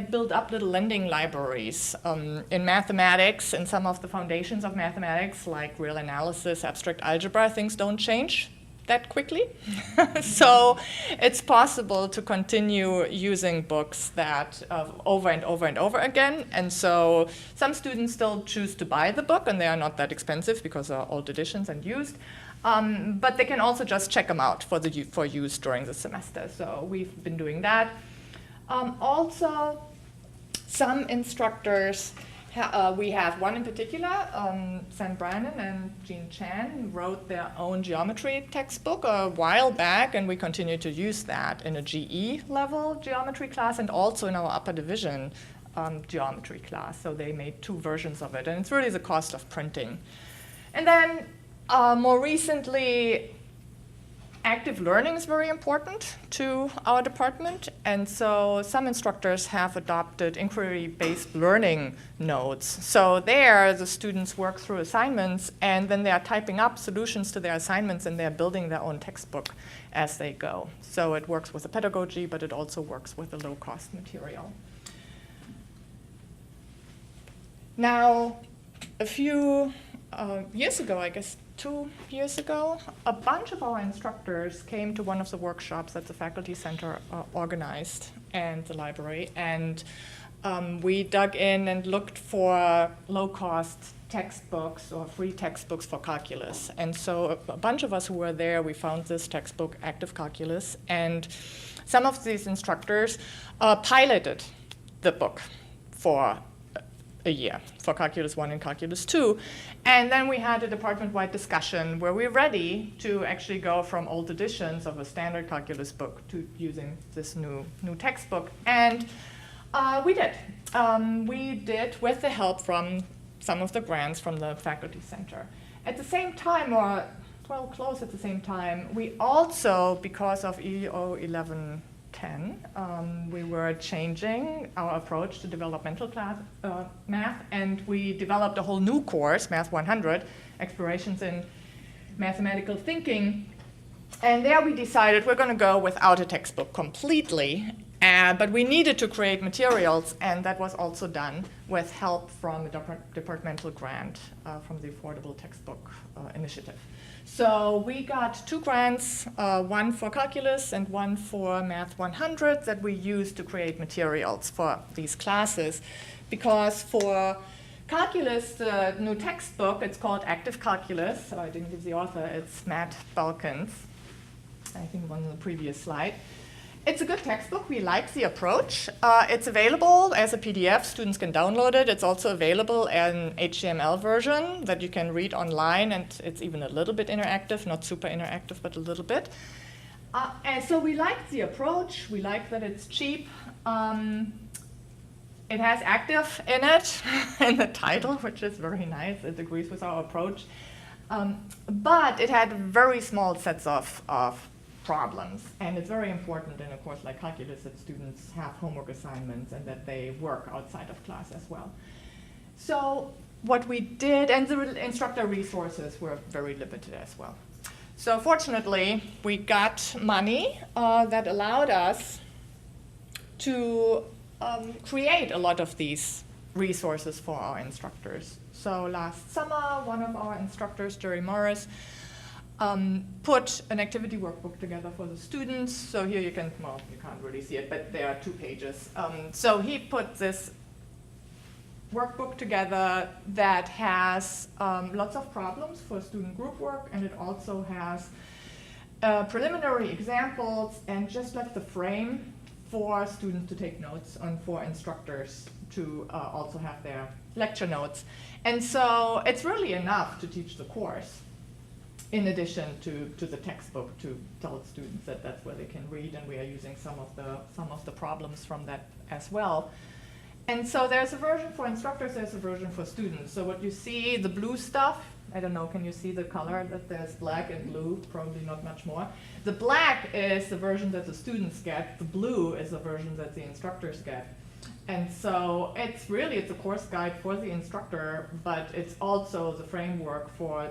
build up little lending libraries. In mathematics, in some of the foundations of mathematics, like real analysis, abstract algebra, things don't change that quickly. So it's possible to continue using books that over and over and over again. And so some students still choose to buy the book, and they are not that expensive because they're old editions and used. But they can also just check them out for use during the semester. So we've been doing that. Also, some instructors, we have one in particular, Sam Brannan and Jean Chan, wrote their own geometry textbook a while back, and we continue to use that in a GE level geometry class and also in our upper division geometry class. So they made 2 versions of it, and it's really the cost of printing. And then more recently, active learning is very important to our department, and so some instructors have adopted inquiry-based learning notes. So there, the students work through assignments, and then they are typing up solutions to their assignments, and they're building their own textbook as they go. So it works with the pedagogy, but it also works with the low-cost material. Now, a few years ago, I guess 2 years ago, a bunch of our instructors came to one of the workshops that the Faculty Center organized and the library, and we dug in and looked for low-cost textbooks or free textbooks for calculus. And so a bunch of us who were there, we found this textbook, Active Calculus, and some of these instructors piloted the book for a year, for Calculus 1 and Calculus 2. And then we had a department-wide discussion where we're ready to actually go from old editions of a standard calculus book to using this new textbook. And we did. We did with the help from some of the grants from the Faculty Center. At the same time, or well, close at the same time, we also, because of EO 1110, we were changing our approach to developmental class, math, and we developed a whole new course, Math 100, Explorations in Mathematical Thinking. And there we decided we're going to go without a textbook completely, but we needed to create materials, and that was also done with help from a departmental grant from the Affordable Textbook Initiative. So we got 2 grants, one for calculus and one for Math 100 that we used to create materials for these classes. Because for calculus, the new textbook, it's called Active Calculus. So I didn't give the author, it's Matt Balkans. I think on the previous slide. It's a good textbook. We like the approach. It's available as a PDF. Students can download it. It's also available in HTML version that you can read online, and it's even a little bit interactive, not super interactive, but a little bit. And so we like the approach. We like that it's cheap. It has active in it, in the title, which is very nice. It agrees with our approach. But it had very small sets of problems, and it's very important in a course like calculus that students have homework assignments and that they work outside of class as well. So what we did, and the instructor resources were very limited as well. So fortunately, we got money that allowed us to create a lot of these resources for our instructors. So last summer, one of our instructors, Jerry Morris, put an activity workbook together for the students. So here you can, well, you can't really see it, but there are 2 pages. So he put this workbook together that has lots of problems for student group work, and it also has preliminary examples and just left the frame for students to take notes and for instructors to also have their lecture notes. And so it's really enough to teach the course, in addition to the textbook, to tell students that that's where they can read, and we are using some of the problems from that as well. And so there's a version for instructors, there's a version for students. So what you see, the blue stuff, I don't know, can you see the color? That there's black and blue, probably not much more. The black is the version that the students get, the blue is the version that the instructors get. And so it's a course guide for the instructor, but it's also the framework for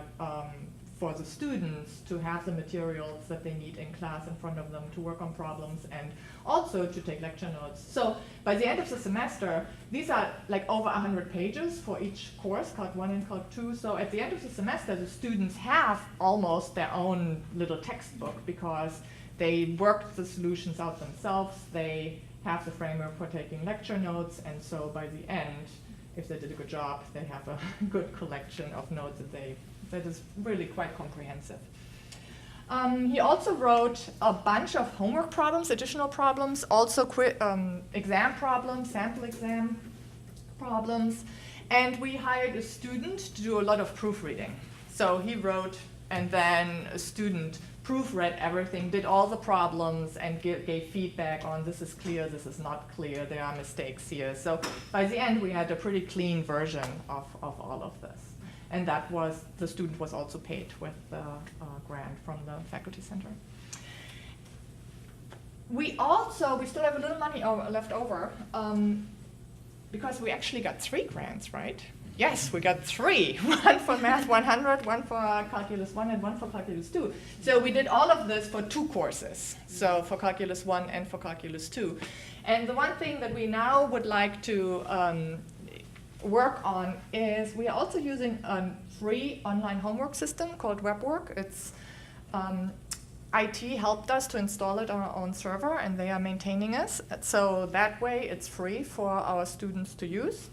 the students to have the materials that they need in class in front of them to work on problems and also to take lecture notes. So by the end of the semester, these are like over 100 pages for each course, Calc 1 and Calc 2. So at the end of the semester, the students have almost their own little textbook because they worked the solutions out themselves. They have the framework for taking lecture notes, and so by the end, if they did a good job, they have a good collection of notes that is really quite comprehensive. He also wrote a bunch of homework problems, additional problems, also exam problems, sample exam problems, and we hired a student to do a lot of proofreading. So he wrote, and then a student proofread everything, did all the problems, and gave feedback on this is clear, this is not clear, there are mistakes here. So by the end, we had a pretty clean version of all of this. And that was, the student was also paid with the grant from the Faculty Center. We still have a little money left over, because we actually got 3 grants, right? Yes, we got 3. One for Math 100, one for Calculus 1, and one for Calculus 2. So we did all of this for 2 courses. So for Calculus 1 and for Calculus 2. And the one thing that we now would like to work on is we are also using a free online homework system called WebWork. It's IT helped us to install it on our own server, and they are maintaining it. So that way it's free for our students to use.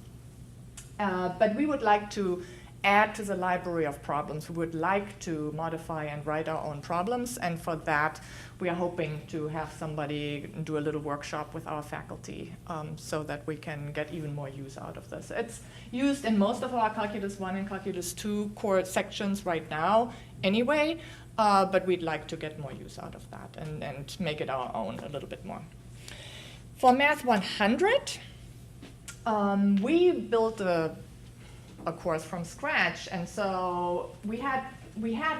But we would like to add to the library of problems. We would like to modify and write our own problems, and for that we are hoping to have somebody do a little workshop with our faculty so that we can get even more use out of this. It's used in most of our Calculus 1 and Calculus 2 core sections right now anyway, but we'd like to get more use out of that and make it our own a little bit more. For Math 100, we built a course from scratch, and so we had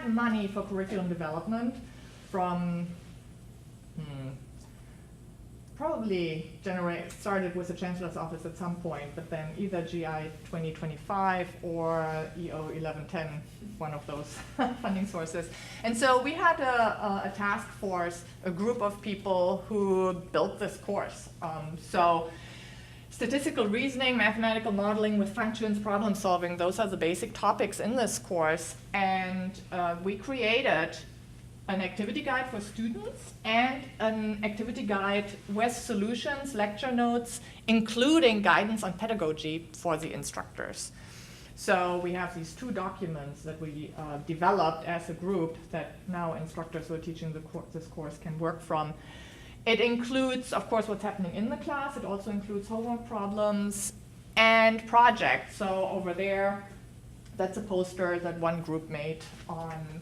money for curriculum development from probably started with the Chancellor's office at some point, but then either GI 2025 or EO 1110, one of those funding sources. And so we had a task force, a group of people who built this course. So statistical reasoning, mathematical modeling with functions, problem solving, those are the basic topics in this course. And we created an activity guide for students and an activity guide with solutions, lecture notes, including guidance on pedagogy for the instructors. So we have these two documents that we developed as a group that now instructors who are teaching this course can work from. It includes, of course, what's happening in the class. It also includes homework problems and projects. So over there, that's a poster that one group made on,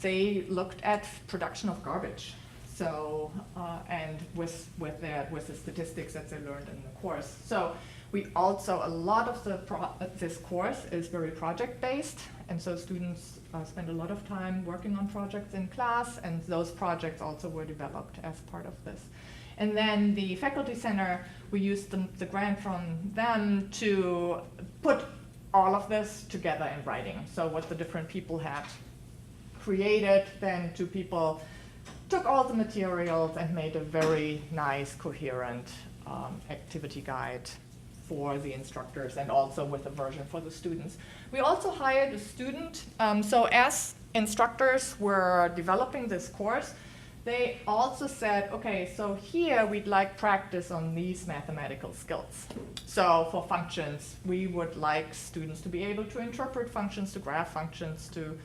they looked at production of garbage. So, and with the statistics that they learned in the course. So we also, a lot of this course is very project-based, and so students spend a lot of time working on projects in class, and those projects also were developed as part of this. And then the Faculty Center, we used the grant from them to put all of this together in writing. So what the different people had created, then two people took all the materials and made a very nice, coherent activity guide for the instructors, and also with a version for the students. We also hired a student. So as instructors were developing this course, they also said, okay, so here we'd like practice on these mathematical skills. So for functions, we would like students to be able to interpret functions, to graph functions, to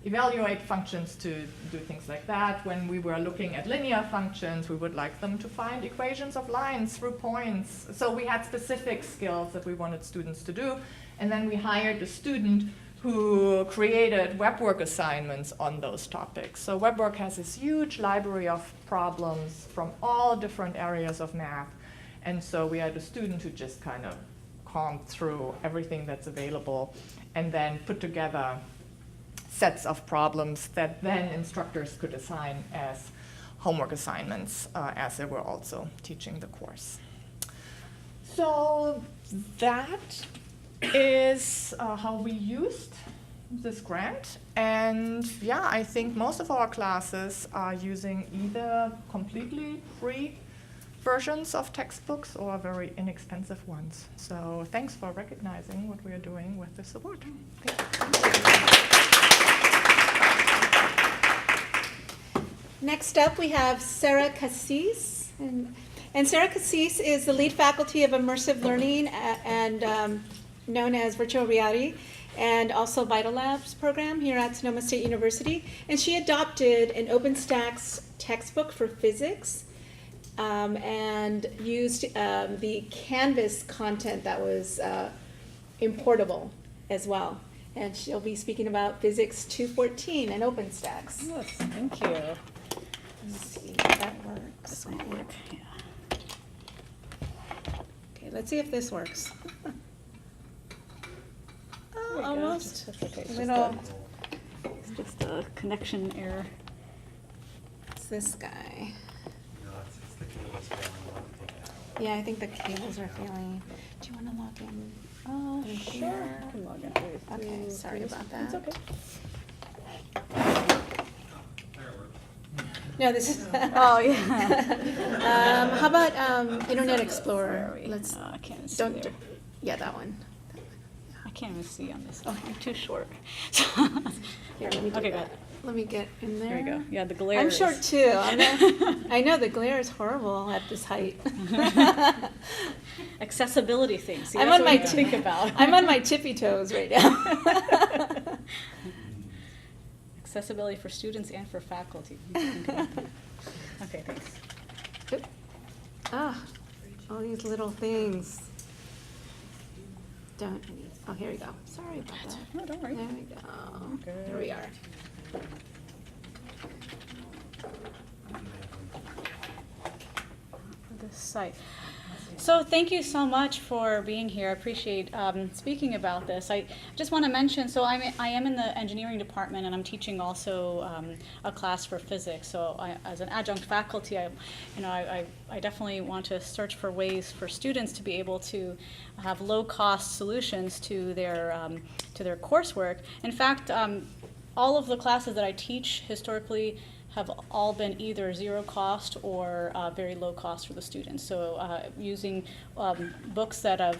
evaluate functions, to do things like that. When we were looking at linear functions, we would like them to find equations of lines through points. So we had specific skills that we wanted students to do. And then we hired a student who created WebWork assignments on those topics. So WebWork has this huge library of problems from all different areas of math. And so we had a student who just kind of combed through everything that's available and then put together sets of problems that then instructors could assign as homework assignments as they were also teaching the course. So that is how we used this grant. And yeah, I think most of our classes are using either completely free versions of textbooks or very inexpensive ones. So thanks for recognizing what we are doing with this award. Thank you. Next up, we have Sara Kassis. And Sara Kassis is the lead faculty of Immersive Learning and known as Virtual Reality, and also Vital Labs program here at Sonoma State University. And she adopted an OpenStax textbook for physics and used the Canvas content that was importable as well. And she'll be speaking about Physics 214 and OpenStax. Yes, thank you. Let's see if that works. This might work, yeah. Okay, let's see if this works. There we go. Almost. That's okay. It's Little. just a connection error. It's this guy. No, it's the cables failing. We'll have to take it out. Yeah, I think the cables are failing. Do you want to log in? Sure. I can log in through Okay, sorry this. about that. It's okay. There it works. No, this is. Oh, yeah. How about Internet Where Explorer? are we? Let's I can't see don't. there. Yeah, that one. can't even see on this. Oh, I'm too short. Here, let me do Okay, that. good. Let me get in there. There you go. Yeah, the glare. I'm is- short too. I know the glare is horrible at this height. Accessibility things. See, I'm that's on what my we think about. I'm on my tippy toes right now. Accessibility for students and for faculty. Okay, thanks. Ah, all these little things. Don't. Oh, here we go. Sorry about that. No, don't worry. There we go. Good. Here we are. For this site. So thank you so much for being here. I appreciate speaking about this. I just want to mention, so I am in the engineering department, and I'm teaching also a class for physics. So as an adjunct faculty, I definitely want to search for ways for students to be able to have low-cost solutions to their coursework. In fact, all of the classes that I teach historically have all been either zero cost or very low cost for the students. So using books that have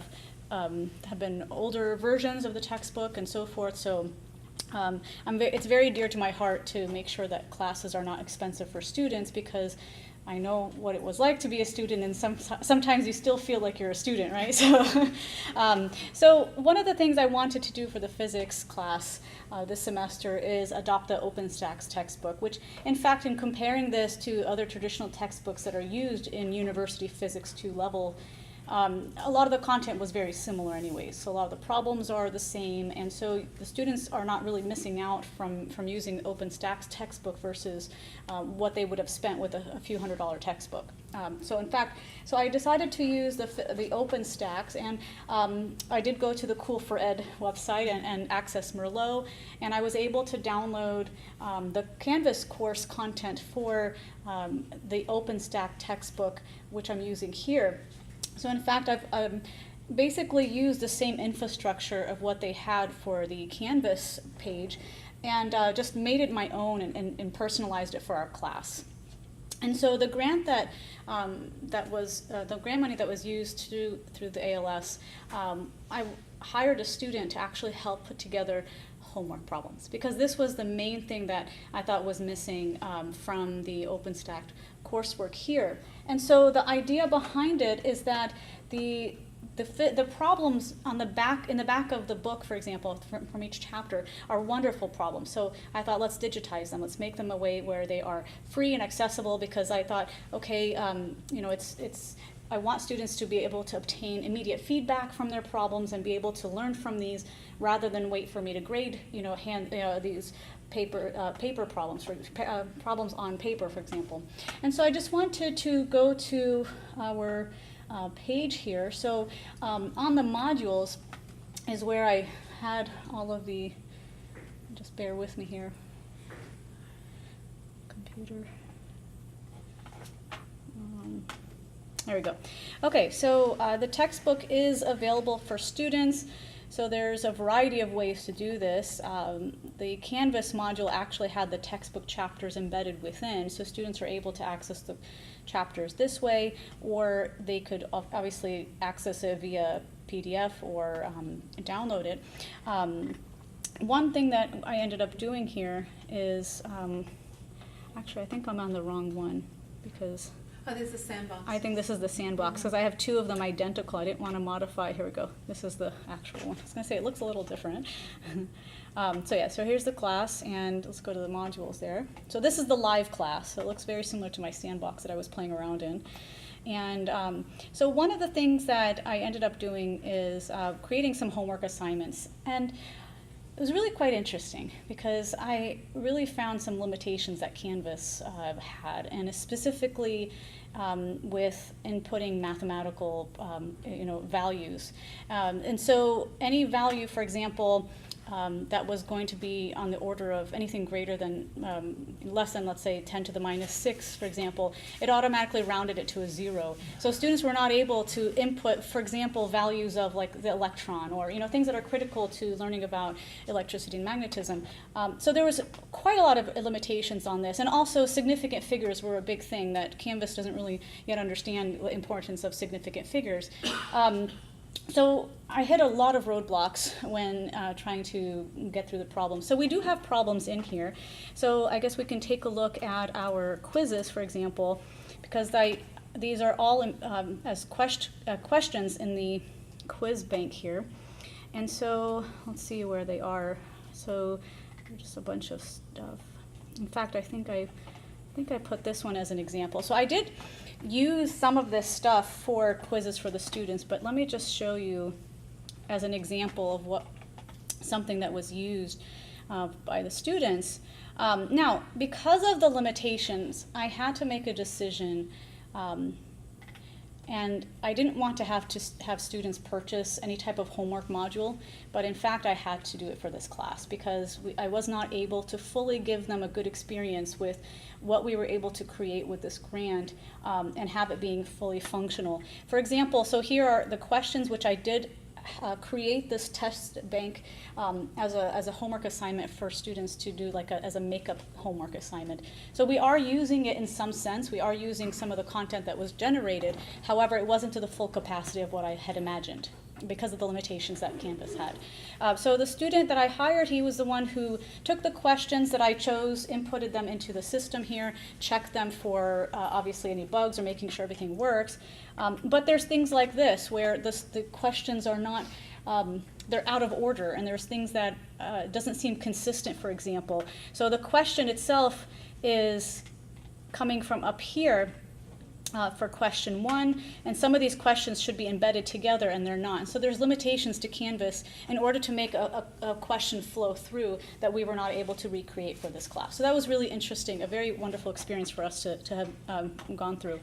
been older versions of the textbook and so forth. So it's very dear to my heart to make sure that classes are not expensive for students, because I know what it was like to be a student, and sometimes you still feel like you're a student, right? So, so one of the things I wanted to do for the physics class this semester is adopt the OpenStax textbook, which in fact, in comparing this to other traditional textbooks that are used in university physics 2 level, a lot of the content was very similar anyways. So a lot of the problems are the same, and so the students are not really missing out from using the OpenStax textbook versus what they would have spent with a few $100 textbook. So in fact, so I decided to use the OpenStax, and I did go to the Cool for Ed website and access Merlot, and I was able to download the Canvas course content for the OpenStax textbook, which I'm using here. So in fact, I've basically used the same infrastructure of what they had for the Canvas page, and just made it my own and personalized it for our class. And so the grant that was the grant money that was used through the ALS, I hired a student to actually help put together homework problems, because this was the main thing that I thought was missing from the OpenStax coursework here. And so the idea behind it is that the problems on in the back of the book, for example, from each chapter, are wonderful problems. So I thought, let's digitize them. Let's make them a way where they are free and accessible, because I thought, okay, I want students to be able to obtain immediate feedback from their problems and be able to learn from these, rather than wait for me to grade, these paper problems, problems on paper, for example. And so I just wanted to go to our page here. So on the modules is where I had all of the, just bear with me here, computer. There we go. Okay, so the textbook is available for students. So there's a variety of ways to do this. The Canvas module actually had the textbook chapters embedded within, so students are able to access the chapters this way, or they could obviously access it via PDF or download it. One thing that I ended up doing here is, actually I think I'm on the wrong one, because Oh, this is the sandbox. I think this is the sandbox, because I have 2 of them identical. I didn't want to modify. Here we go. This is the actual one. I was going to say it looks a little different. So yeah, so here's the class, and let's go to the modules there. So this is the live class. So it looks very similar to my sandbox that I was playing around in. And so one of the things that I ended up doing is creating some homework assignments. And it was really quite interesting, because I really found some limitations that Canvas had, and specifically with inputting mathematical values. And so any value, for example, that was going to be on the order of anything greater than, less than, let's say, 10 to the minus 6, for example, it automatically rounded it to a 0. So students were not able to input, for example, values of like the electron, or things that are critical to learning about electricity and magnetism. So there was quite a lot of limitations on this, and also significant figures were a big thing that Canvas doesn't really yet understand the importance of significant figures. So I hit a lot of roadblocks when trying to get through the problem. So we do have problems in here. So I guess we can take a look at our quizzes, for example, because these are all as questions in the quiz bank here. And so let's see where they are. So just a bunch of stuff. In fact, I think I put this one as an example. So I did use some of this stuff for quizzes for the students, but let me just show you as an example of something that was used by the students. Now, because of the limitations, I had to make a decision, and I didn't want to have students purchase any type of homework module, but in fact I had to do it for this class because I was not able to fully give them a good experience with what we were able to create with this grant and have it being fully functional. For example, so here are the questions which I did create this test bank as a homework assignment for students to do as a makeup homework assignment. So we are using it in some sense. We are using some of the content that was generated. However, it wasn't to the full capacity of what I had imagined because of the limitations that Canvas had. So the student that I hired, he was the one who took the questions that I chose, inputted them into the system here, checked them for obviously any bugs or making sure everything works. But there's things like this where the questions are not, they're out of order, and there's things that doesn't seem consistent, for example. So the question itself is coming from up here for question 1, and some of these questions should be embedded together and they're not. So there's limitations to Canvas in order to make a question flow through that we were not able to recreate for this class. So that was really interesting, a very wonderful experience for us to have gone through.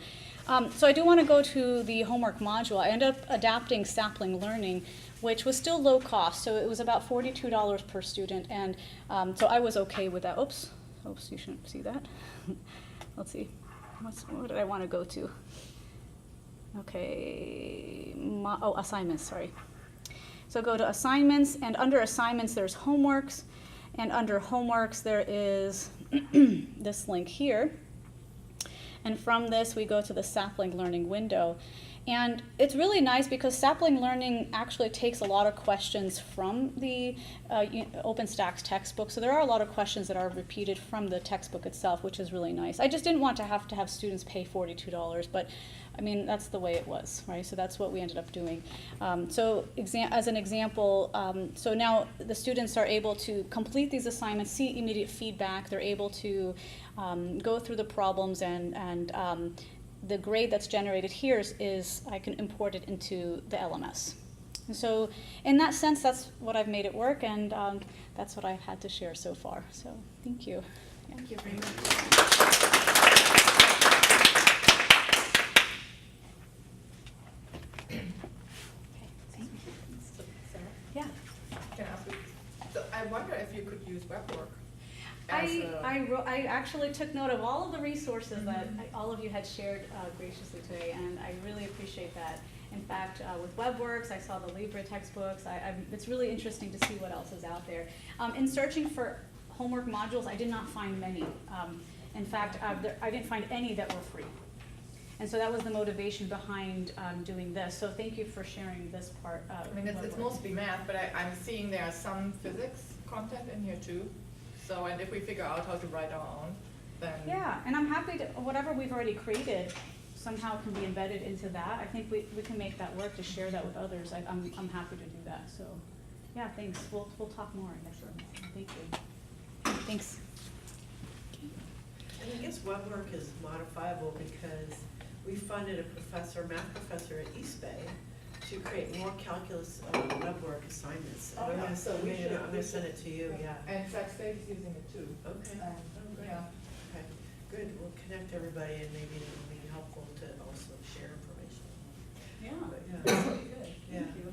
So I do want to go to the homework module. I ended up adapting Sapling Learning, which was still low cost. So it was about $42 per student, and so I was okay with that. Oops, you shouldn't see that. Let's see. What did I want to go to? Okay, assignments, sorry. So go to assignments, and under assignments there's homeworks, and under homeworks there is this link here. And from this we go to the Sapling Learning window. And it's really nice because Sapling Learning actually takes a lot of questions from the OpenStax textbook. So there are a lot of questions that are repeated from the textbook itself, which is really nice. I just didn't want to have students pay $42, but I mean, that's the way it was, right? So that's what we ended up doing. So as an example, so now the students are able to complete these assignments, see immediate feedback. They're able to go through the problems, and the grade that's generated here is I can import it into the LMS. And so in that sense, that's what I've made it work, and that's what I've had to share so far. So thank you. Yeah. Thank you very much. Yeah. Can I ask you, so I wonder if you could use WebWork. I actually took note of all of the resources that all of you had shared graciously today, and I really appreciate that. In fact, with WebWorks, I saw the Libre textbooks. It's really interesting to see what else is out there. In searching for homework modules, I did not find many. In fact, I didn't find any that were free. And so that was the motivation behind doing this. So thank you for sharing this part. I mean, it's mostly math, but I'm seeing there are some physics content in here too. So, and if we figure out how to write our own, then... Yeah, and I'm happy to, whatever we've already created somehow can be embedded into that. I think we can make that work to share that with others. I'm happy to do that. So, yeah, thanks. We'll talk more next time. Thank you. Thanks. And I guess WebWork is modifiable because we funded a math professor at East Bay to create more calculus WebWork assignments. Oh, yeah, so we should. I'm going to send it to you, yeah. And Sac State is using it too. Okay. Great. Yeah. Okay, good. We'll connect everybody, and maybe it'll be helpful to also share information. Yeah. But, yeah. That's really good. Yeah. Thank you.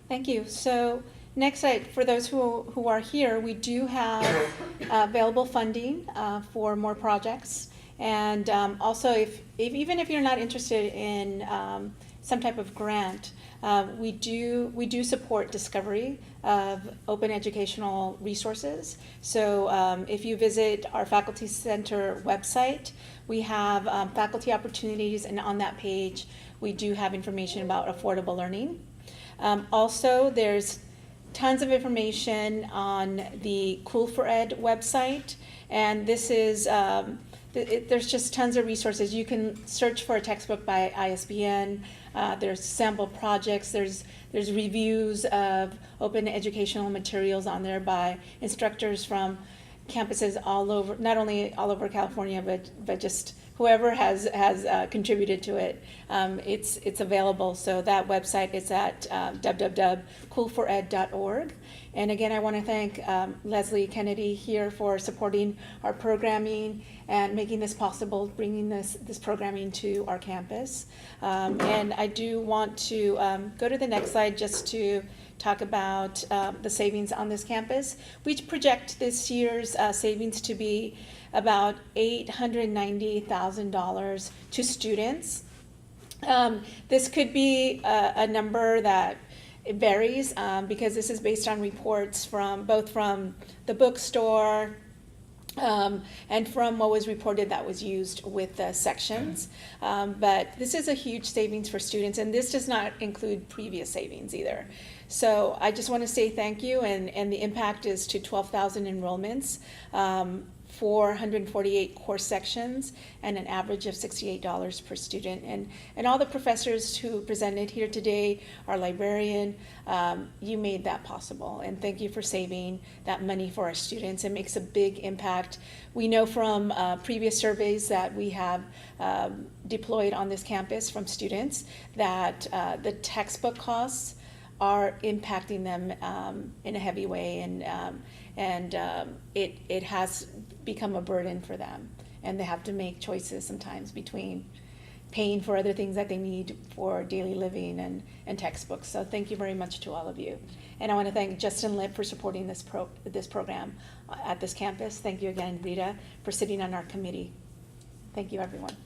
Thank you. So next, for those who are here, we do have available funding for more projects. And also, even if you're not interested in some type of grant, we do support discovery of open educational resources. So if you visit our Faculty Center website, we have faculty opportunities, and on that page we do have information about affordable learning. Also, there's tons of information on the Cool for Ed website, and this is, there's just tons of resources. You can search for a textbook by ISBN, there's sample projects, there's reviews of open educational materials on there by instructors from campuses all over, not only all over California, but just whoever has contributed to it. It's available. So that website is at www.coolfored.org. And again, I want to thank Leslie Kennedy here for supporting our programming and making this possible, bringing this programming to our campus. And I do want to go to the next slide just to talk about the savings on this campus. We project this year's savings to be about $890,000 to students. This could be a number that it varies because this is based on reports from both from the bookstore and from what was reported that was used with the sections. But this is a huge savings for students, and this does not include previous savings either. So I just want to say thank you, and the impact is to 12,000 enrollments, 448 course sections, and an average of $68 per student. And all the professors who presented here today, our librarian, you made that possible. And thank you for saving that money for our students. It makes a big impact. We know from previous surveys that we have deployed on this campus from students that the textbook costs are impacting them in a heavy way, and it has become a burden for them, and they have to make choices sometimes between paying for other things that they need for daily living and textbooks. So thank you very much to all of you, and I want to thank Justin Lipp for supporting this program at this campus. Thank you again, Rita, for sitting on our committee. Thank you, everyone.